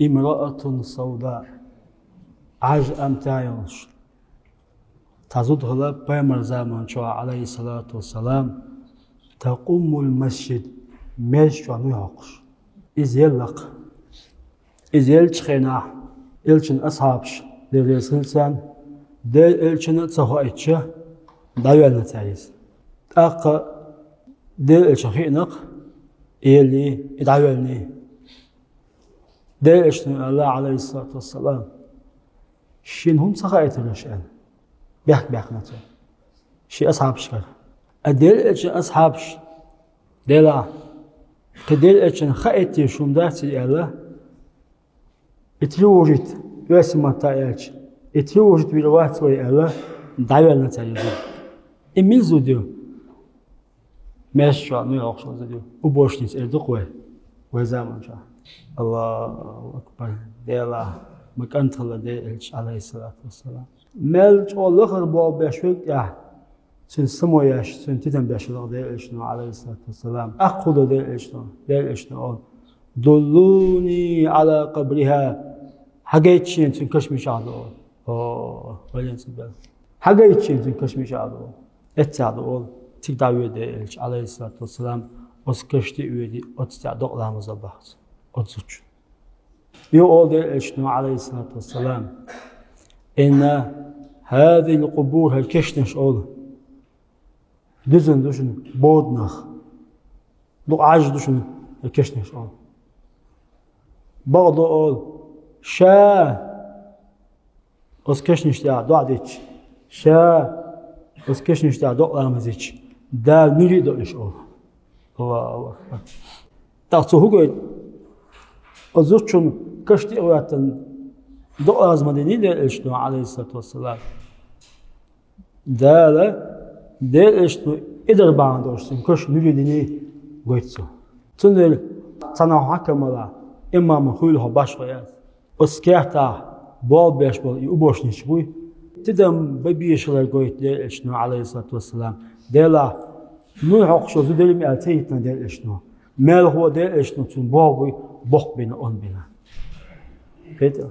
امرأة سوداء عج أمتايوش تزودها بيمر زمان شو عليه الصلاة والسلام تقوم المسجد مش ونيوقش إذ يلق إذ يلتخنا إلتن أصحابش للرسول دل إلتن تصحيتش دايل نتايز أق دل إلتخينق إلي إدعوالني دل إلتن الله عليه الصلاة والسلام شين هم صحيت الرشان بيحك نتاي شي أصحابش كده أدل إلتن أصحابش دلا كدل إلتن خايتي شوم داتي الله اتلوجت يسمى تايلش اتلوجت بالوقت ويا الله دايل نتايز إمين زوديو ماشي نو يوقش زوديو وبوشنيس إردقوه وزمان شاء الله أكبر دلا مكان تلا ديلش عليه الصلاة والسلام ملج الله خربوا بيشوك يا سن سموياش سن تيتم بيشلق ديلش نو عليه الصلاة والسلام أخذ ديلش نو دلوني على قبرها حاجيتشين سن كشمش عدو ولين سبب حاجيتشين سن كشمش عدو اتعدو تدعوي ديلش عليه الصلاة والسلام وسكشتي ويدي اتعدو لامز بحث اتسوچ يقول ديلش نو عليه الصلاة والسلام إن هذه القبور هالكشنش أول دوشن بودنخ دو عاج دوشن الكشنش أول بعض أول شا أس كشنش تاع دو عديش شا أس كشنش تاع دو لامزيش دال نريد دوش أول الله أكبر تاعتو هو قيد أزوجون كشتي أوياتن دو أزمدني ديلشنو عليه الصلاة والسلام دالا ديلشنو إدر باندوشتن كش نريدني قيتسو تندل تنا حكملا إمام خيله باشويات أسكيتا بول بيش بول يوبوشنيش بوي تدم ببيشلا قيت ديلشنو عليه الصلاة والسلام دالا نو حقشو زدل مئتين ديلشنو مال هو ديلشنو تن بول بوي بوق بين أون بينا كده